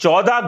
14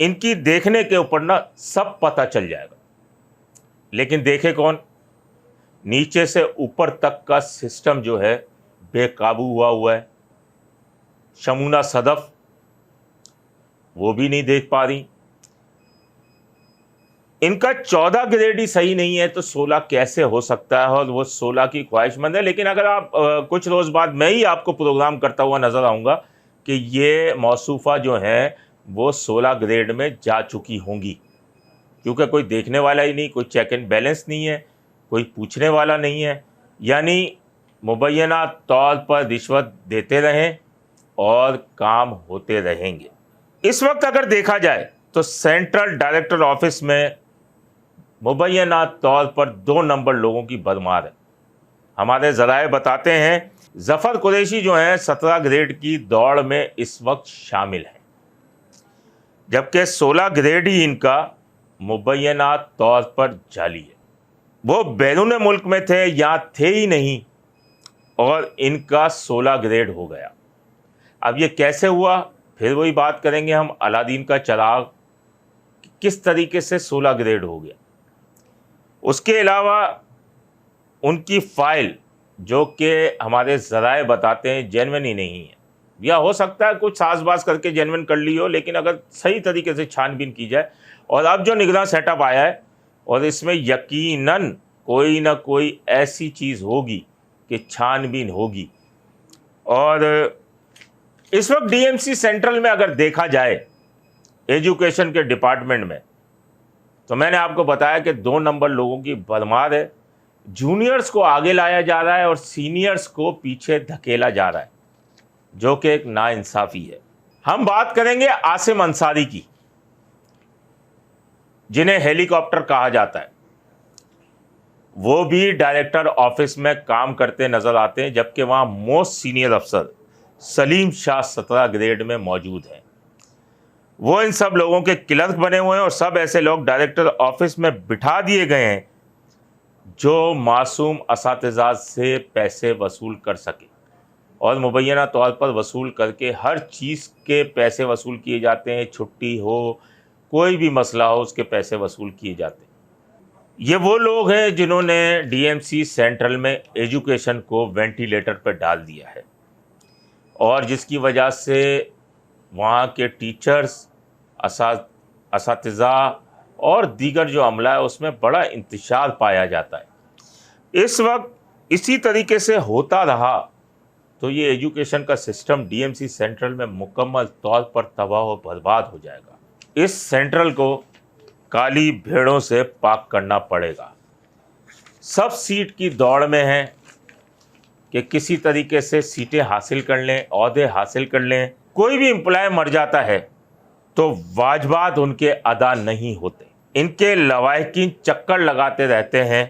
ان کی دیکھنے کے اوپر نا سب پتہ چل جائے گا، لیکن دیکھے کون؟ نیچے سے اوپر تک کا سسٹم جو ہے بے قابو ہوا ہے. شمونہ صدف وہ بھی نہیں دیکھ پا رہی. ان کا 14 گریڈ ہی صحیح نہیں ہے تو 16 کیسے ہو سکتا ہے؟ اور وہ 16 کی خواہش مند ہے. لیکن اگر آپ کچھ روز بعد میں ہی آپ کو پروگرام کرتا ہوا نظر آؤں گا کہ یہ موصوفہ جو ہیں وہ 16 گریڈ میں جا چکی ہوں گی، کیونکہ کوئی دیکھنے والا ہی نہیں، کوئی چیک اینڈ بیلنس نہیں ہے، کوئی پوچھنے والا نہیں ہے. یعنی مبینہ طور پر رشوت دیتے رہیں اور کام ہوتے رہیں گے. اس وقت اگر دیکھا جائے تو سینٹرل ڈائریکٹر آفس میں مبینہ طور پر 2 نمبر لوگوں کی بھرمار ہے. ہمارے ذرائع بتاتے ہیں ظفر قریشی جو ہیں 17 گریڈ کی دوڑ میں اس وقت شامل ہیں، جبکہ 16 گریڈ ہی ان کا مبینہ طور پر جعلی ہے. وہ بیرون ملک میں تھے، یہاں تھے ہی نہیں، اور ان کا 16 گریڈ ہو گیا. اب یہ کیسے ہوا؟ پھر وہی بات کریں گے ہم، الادین کا چراغ کس طریقے سے 16 گریڈ ہو گیا. اس کے علاوہ ان کی فائل جو کہ ہمارے ذرائع بتاتے ہیں جینوین ہی نہیں ہے، یا ہو سکتا ہے کچھ ساز باز کر کے جینوین کر لی ہو، لیکن اگر صحیح طریقے سے چھان بین کی جائے. اور اب جو نگراں سیٹ اپ آیا ہے اور اس میں یقیناً کوئی نہ کوئی ایسی چیز ہوگی کہ چھان بین ہوگی. اور اس وقت ڈی ایم سی سینٹرل میں اگر دیکھا جائے ایجوکیشن کے ڈپارٹمنٹ میں، تو میں نے آپ کو بتایا کہ 2 نمبر لوگوں کی بھرمار ہے. جونیئرز کو آگے لایا جا رہا ہے اور سینئرز کو پیچھے دھکیلا جا رہا ہے، جو کہ ایک ناانصافی ہے. ہم بات کریں گے عاصم انصاری کی، جنہیں ہیلی کاپٹر کہا جاتا ہے. وہ بھی ڈائریکٹر آفس میں کام کرتے نظر آتے ہیں، جبکہ وہاں موسٹ سینئر افسر سلیم شاہ 17 گریڈ میں موجود ہیں. وہ ان سب لوگوں کے کلرک بنے ہوئے ہیں، اور سب ایسے لوگ ڈائریکٹر آفس میں بٹھا دیے گئے ہیں جو معصوم اساتذہ سے پیسے وصول کر سکے، اور مبینہ طور پر وصول کر کے ہر چیز کے پیسے وصول کیے جاتے ہیں. چھٹی ہو، کوئی بھی مسئلہ ہو، اس کے پیسے وصول کیے جاتے ہیں. یہ وہ لوگ ہیں جنہوں نے ڈی ایم سی سینٹرل میں ایجوکیشن کو وینٹیلیٹر پر ڈال دیا ہے، اور جس کی وجہ سے وہاں کے ٹیچرز، اساتذہ اور دیگر جو عملہ ہے اس میں بڑا انتشار پایا جاتا ہے. اس وقت اسی طریقے سے ہوتا رہا تو یہ ایجوکیشن کا system D M C central میں مکمل طور پر تباہ و برباد ہو جائے گا. اس سینٹرل کو کالی بھیڑوں سے پاک کرنا پڑے گا. سب سیٹ کی دوڑ میں ہیں کہ کسی طریقے سے سیٹیں حاصل کر لیں، عہدے حاصل کر لیں. کوئی بھی امپلائی مر جاتا ہے تو واجبات ان کے ادا نہیں ہوتے. ان کے لواحقین چکر لگاتے رہتے ہیں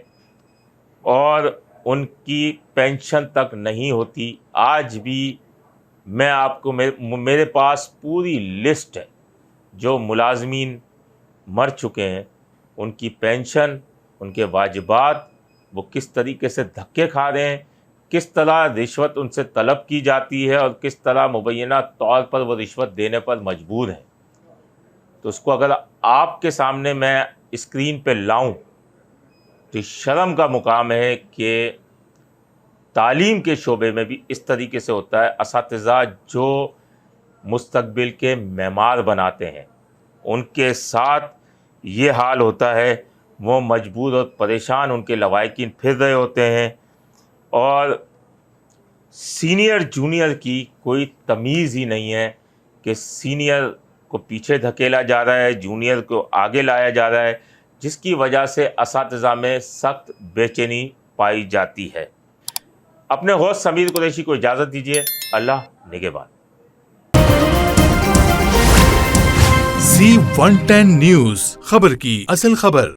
اور ان کی پینشن تک نہیں ہوتی. آج بھی میں آپ کو میرے پاس پوری لسٹ ہے جو ملازمین مر چکے ہیں، ان کی پینشن، ان کے واجبات، وہ کس طریقے سے دھکے کھا رہے ہیں، کس طرح رشوت ان سے طلب کی جاتی ہے، اور کس طرح مبینہ طور پر وہ رشوت دینے پر مجبور ہیں. تو اس کو اگر آپ کے سامنے میں اسکرین پہ لاؤں تو شرم کا مقام ہے کہ تعلیم کے شعبے میں بھی اس طریقے سے ہوتا ہے. اساتذہ جو مستقبل کے معمار بناتے ہیں، ان کے ساتھ یہ حال ہوتا ہے. وہ مجبور اور پریشان ان کے لواحقین پھر رہے ہوتے ہیں، اور سینئر جونیئر کی کوئی تمیز ہی نہیں ہے کہ سینئر کو پیچھے دھکیلا جا رہا ہے، جونیئر کو آگے لایا جا رہا ہے، جس کی وجہ سے اساتذہ میں سخت بے چینی پائی جاتی ہے. اپنے ہوسٹ سمیر قریشی کو اجازت دیجیے. اللہ نگہبان. Z110 نیوز، خبر کی اصل خبر.